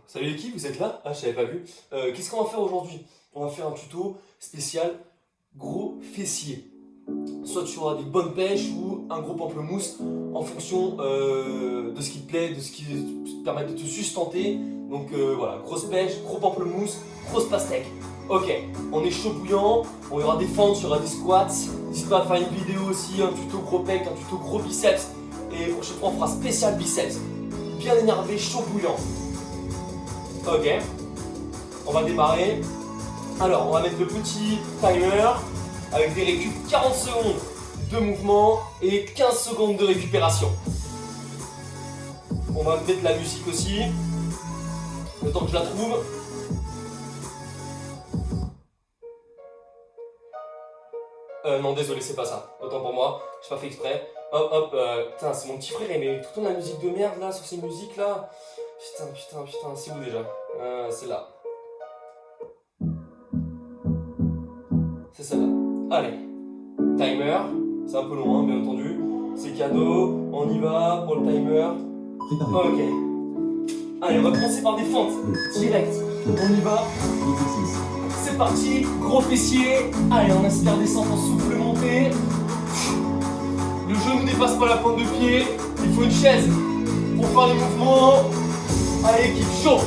Salut l'équipe, vous êtes là? Ah, je t'avais pas vu. Qu'est-ce qu'on va faire aujourd'hui? On va faire un tuto spécial gros fessier. Soit tu auras des bonnes pêches ou un gros pamplemousse en fonction de ce qui te plaît, de ce qui te permet de te sustenter. Donc voilà, grosse pêche, gros pamplemousse, grosse pastèque. Ok, on est chaud bouillant, on y aura des fentes, il y aura des squats. N'hésite pas à faire une vidéo aussi, un tuto gros pec, un tuto gros biceps. Et prochaine fois on fera spécial biceps. Bien énervé, chaud bouillant. Ok, on va démarrer. Alors, on va mettre le petit timer avec des récup 40 secondes de mouvement et 15 secondes de récupération. On va mettre la musique aussi, le temps que je la trouve. Non, désolé, c'est pas ça. Autant pour moi, j'ai pas fait exprès. Hop, hop, putain, c'est mon petit frère, il met tout le temps de la musique de merde là, sur ces musiques là. Putain, c'est où déjà? C'est là. C'est celle-là. Allez, timer, c'est un peu long, hein, bien entendu. C'est cadeau, on y va pour le timer. Ok. Allez, on va commencer par des fentes. Direct. On y va. C'est parti, gros fessier. Allez, on inspire, descend, on souffle, monter. Le genou ne dépasse pas la pointe de pied. Il faut une chaise pour faire les mouvements. Allez, équipe, chaud.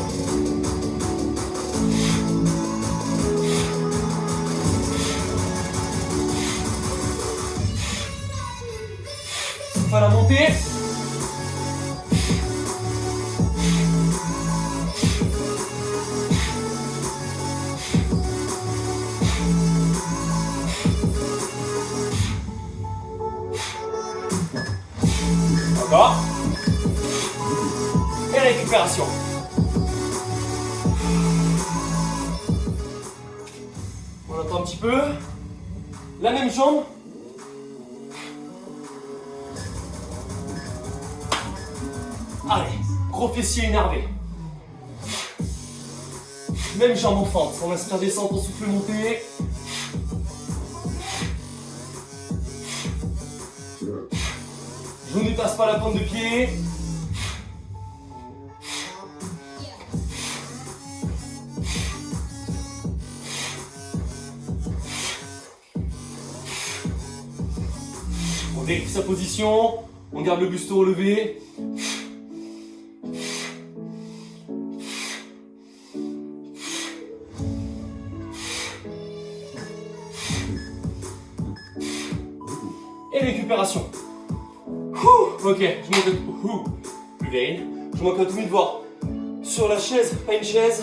Souffle à la montée. Encore. Et récupération. On attend un petit peu. La même jambe. Allez, gros fessier énervé. Même jambe en fente. On inspire, descend, on souffle, monter. Je ne dépasse pas la pointe de pied. On vérifie sa position. On garde le buste relevé. Et récupération. Ok, je manque Je manque à tout de voir. Sur la chaise, pas une chaise,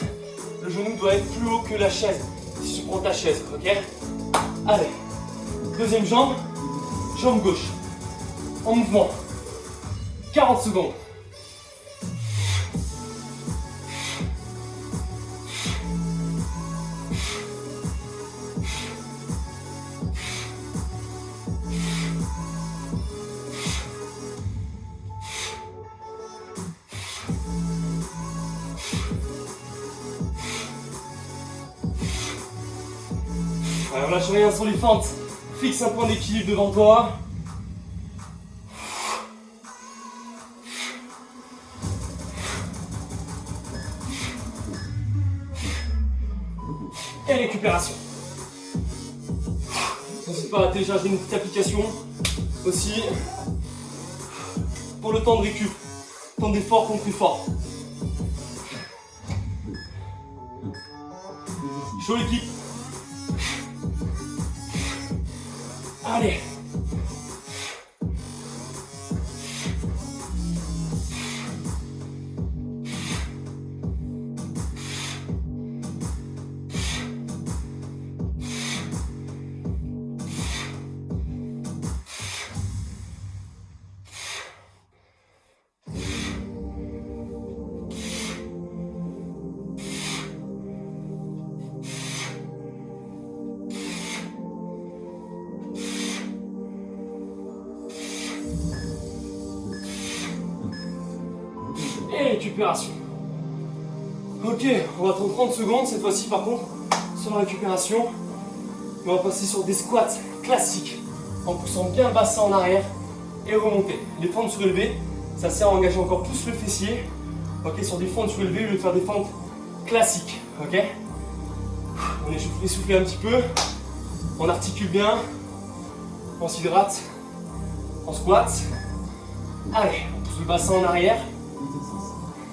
le genou doit être plus haut que la chaise. Si tu prends ta chaise, ok? Allez, deuxième jambe, jambe gauche. En mouvement. 40 secondes. Alors lâche rien sur les fentes, fixe un point d'équilibre devant toi. Et récupération. N'hésite pas à télécharger une petite application aussi pour le temps de récup, temps d'effort contre effort. Chaud l'équipe. Allez. Et récupération. Ok, on va attendre 30 secondes cette fois-ci par contre sur la récupération. On va passer sur des squats classiques en poussant bien le bassin en arrière et remonter. Les fentes surélevées, ça sert à engager encore plus le fessier. Ok, sur des fentes soulevées, au lieu de faire des fentes classiques. Ok. On est essoufflé un petit peu. On articule bien. On s'hydrate. On squat. Allez, on pousse le bassin en arrière.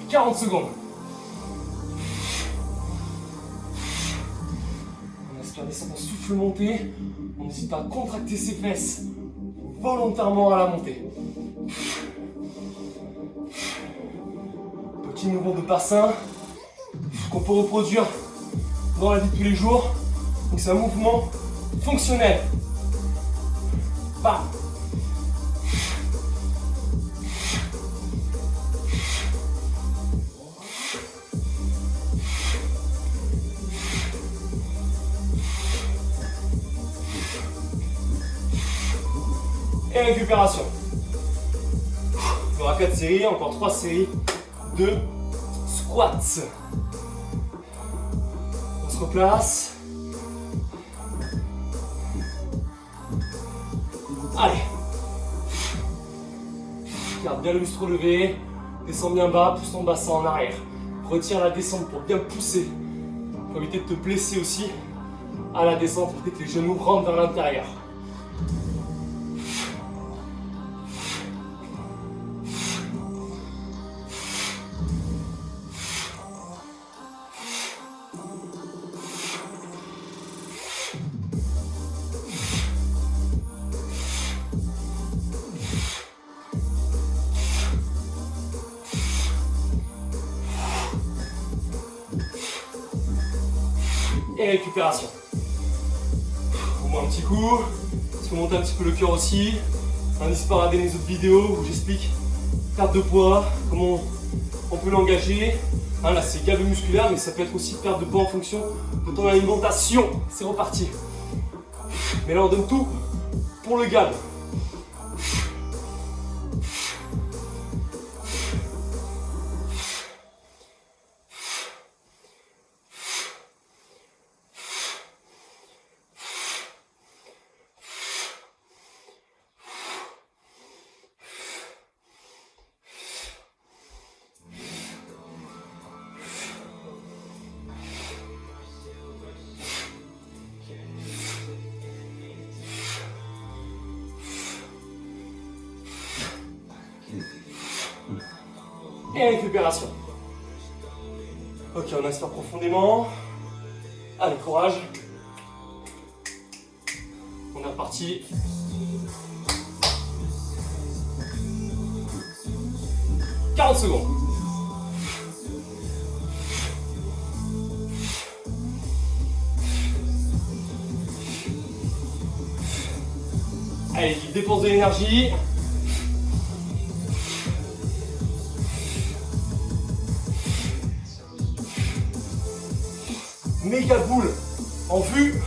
40 secondes. On aspire, descend, on souffle monter. On n'hésite pas à contracter ses fesses volontairement à la montée. Petit mouvement de bassin qu'on peut reproduire dans la vie de tous les jours. Donc c'est un mouvement fonctionnel. Bam. Et récupération. Il y aura 4 séries, encore 3 séries de squats. On se replace. Allez. Garde bien le buste relevé. Descends bien bas, pousse ton bassin en arrière. Retire la descente pour bien pousser. Pour éviter de te blesser aussi à la descente, pour éviter que les genoux rentrent vers l'intérieur. Et récupération. On met un petit coup. Si on monte un petit peu le cœur aussi. N'hésite pas à regarder mes autres vidéos où j'explique perte de poids, comment on peut l'engager. Hein, là c'est gamme musculaire, mais ça peut être aussi perte de poids en fonction de ton alimentation. C'est reparti. Mais là on donne tout pour le gamme. Et récupération. Ok, on inspire profondément. Allez, courage. On est reparti. « 40 secondes. Allez, dépense de l'énergie. Méga boule en vue.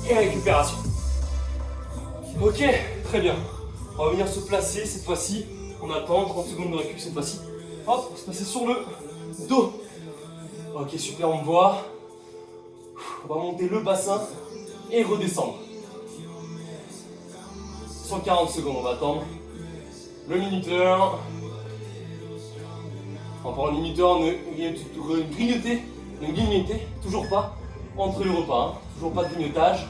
Et récupération. Ok, très bien. On va venir se placer cette fois-ci. On attend 30 secondes de récup cette fois-ci. Hop, on va se placer sur le dos. Ok, super, on me voit. On va monter le bassin et redescendre. 140 secondes, on va attendre. Le minuteur. Encore un minuteur, ne grignotez, toujours pas entre les repas. Hein. Toujours pas de grignotage.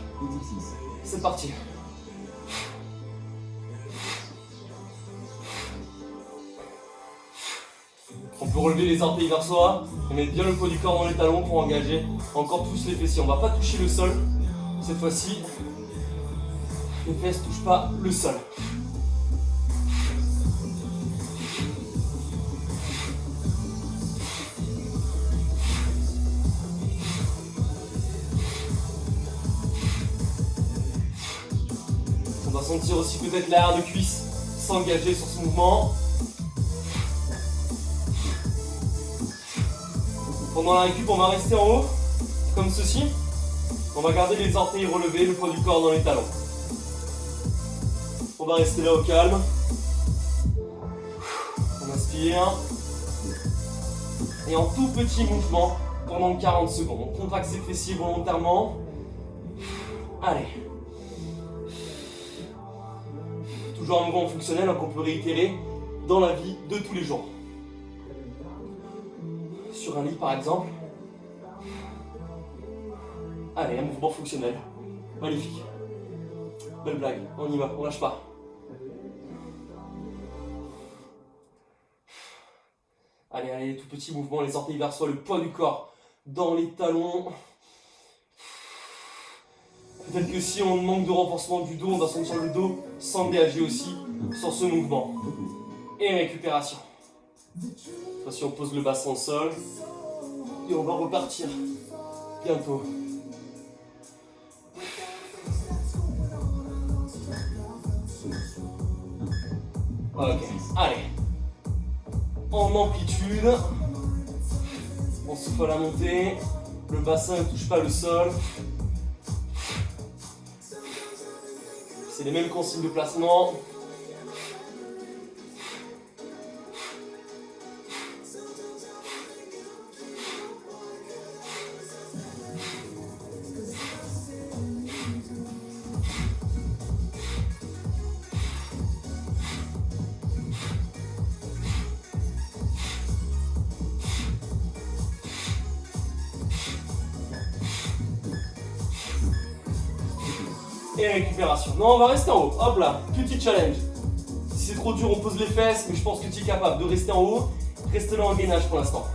C'est parti. On peut relever les orteils vers soi et mettre bien le poids du corps dans les talons pour engager encore plus les fessiers. On ne va pas toucher le sol. Cette fois-ci, les fesses ne touchent pas le sol. On va sentir aussi peut-être l'arrière de cuisse s'engager sur ce mouvement. Pendant la récup, on va rester en haut, comme ceci. On va garder les orteils relevés, le poids du corps dans les talons. On va rester là au calme. respire. Et en tout petit mouvement, pendant 40 secondes. On contracte ses fessiers volontairement. Allez. Toujours un mouvement fonctionnel qu'on peut réitérer dans la vie de tous les jours. Sur un lit par exemple. Allez, un mouvement fonctionnel. Magnifique. Belle blague, on y va, on lâche pas. Allez, allez, tout petit mouvement, les orteils vers soi, le poids du corps dans les talons. Peut-être que si on manque de renforcement du dos, on va sentir le dos s'engager aussi sur ce mouvement. Et récupération. Cette fois-ci, on pose le bassin au sol. Et on va repartir bientôt. Ok, allez. En amplitude. On souffle à la montée. Le bassin ne touche pas le sol. C'est les mêmes consignes de placement. Et récupération. Non, on va rester en haut. Hop là, petit challenge. Si c'est trop dur, on pose les fesses, mais je pense que tu es capable de rester en haut. Reste là en gainage pour l'instant.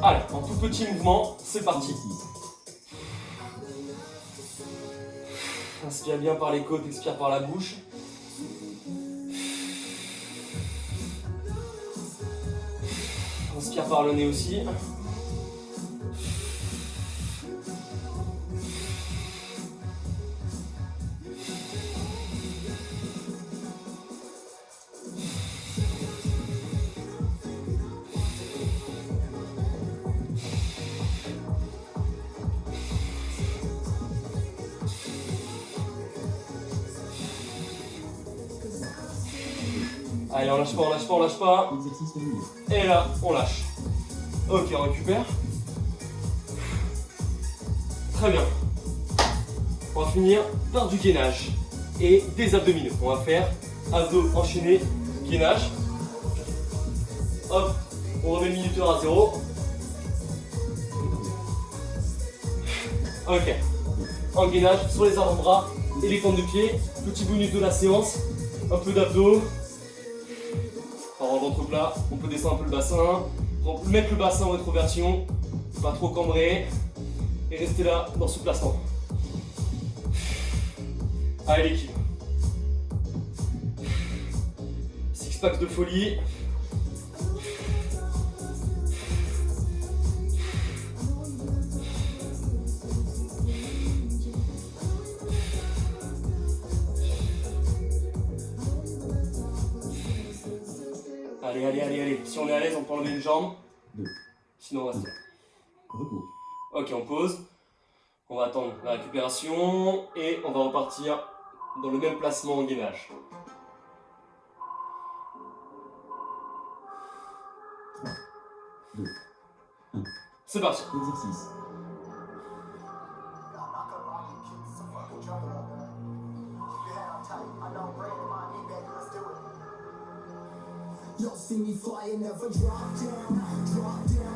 Allez, en tout petit mouvement, c'est parti. Inspire bien par les côtes, expire par la bouche. Inspire par le nez aussi. Allez, on lâche pas, on lâche pas, on lâche pas. Et là, on lâche. Ok, on récupère. Très bien. On va finir par du gainage et des abdominaux. On va faire abdos enchaînés, gainage. Hop, on remet le minuteur à 0. Ok. En gainage sur les avant-bras et les pointes de pied. Petit bonus de la séance. Un peu d'abdos. Alors, ventre plat, on peut descendre un peu le bassin, mettre le bassin en rétroversion, pas trop cambrer, et rester là dans ce placement. Allez l'équipe. Six packs de folie. Allez, allez, allez, allez. Si on est à l'aise, on peut enlever une jambe. Sinon, on reste là. Ok, on pose. On va attendre la récupération et on va repartir dans le même placement en gainage. C'est parti. Exercice. You'll see me flying, never drop down,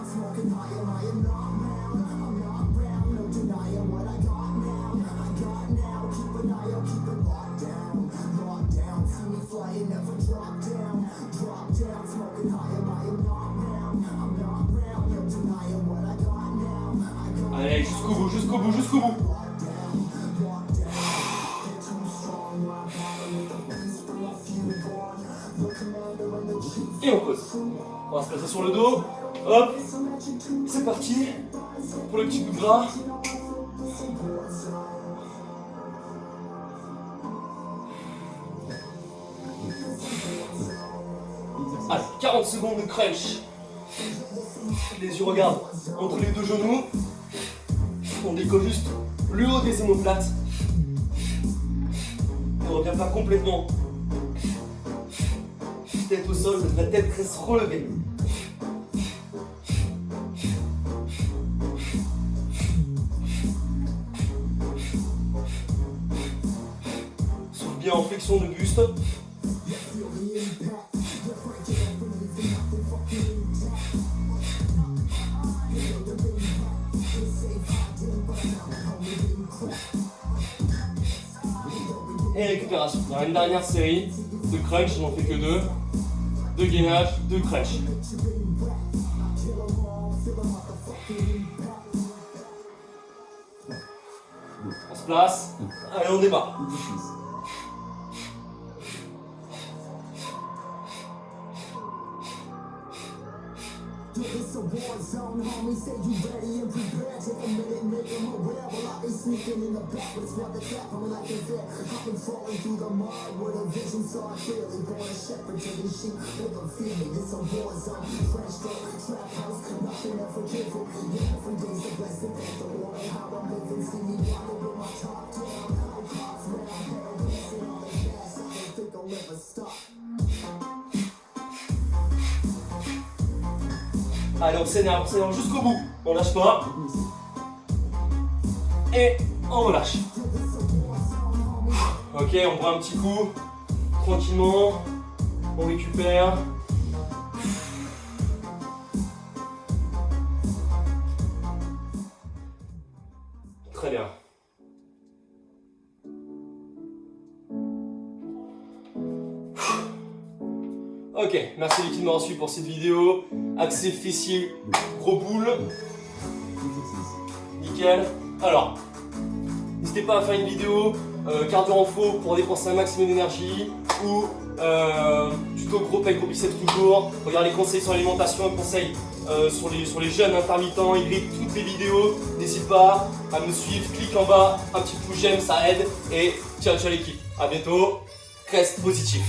smoking high, am I am not round, I'm not brown, no denying what I got now, keep an eye out, keep it locked down, see me flying, never drop down, smoking high, am I am not round, I'm not brown, no denying what I got now, Allez, jusqu'au bout, jusqu'au bout, jusqu'au bout. Et on pose. On va se placer sur le dos. Hop. C'est parti. Pour le petit coup de gras. Allez, 40 secondes de crunch. Les yeux regardent entre les deux genoux. On décolle juste le haut des omoplates. Et on ne revient pas complètement tête au sol, la tête reste relevée. Souffle bien en flexion de buste. Et récupération. Il y a une dernière série de crunch, je n'en fais que 2. 2 gainage, 2 crunch. On se place. Allez, on démarre. It's a war zone, homie. Say you ready and prepared. Take a minute, make them aware. Well, I've been sneaking in the back, but squad the trap. I'm like a vet. I've been falling through the mud with a vision saw clearly. Born a shepherd to the sheep with a feeling. It's a war zone. French stroke, trap house, nothing ever given. Yeah, every day's a blessing. Thank the Lord on how I'm living. See me walking with my top down. No cops round, hell dancing on the gas. I don't think I'll ever stop. Allez, on s'énerve jusqu'au bout. On lâche pas. Et on relâche. Ok, on prend un petit coup. Tranquillement. On récupère. Très bien. Ok, merci l'équipe de m'avoir suivi pour cette vidéo. Accès fessier, gros boule. Nickel. Alors, n'hésitez pas à faire une vidéo cardio en faux pour dépenser un maximum d'énergie ou tuto gros pec, gros biceps toujours. Regardez les conseils sur l'alimentation, conseils sur les jeûnes intermittents, hybrides, toutes les vidéos. N'hésite pas à me suivre, clique en bas, un petit pouce j'aime, ça aide. Et ciao ciao l'équipe, à bientôt, reste positif.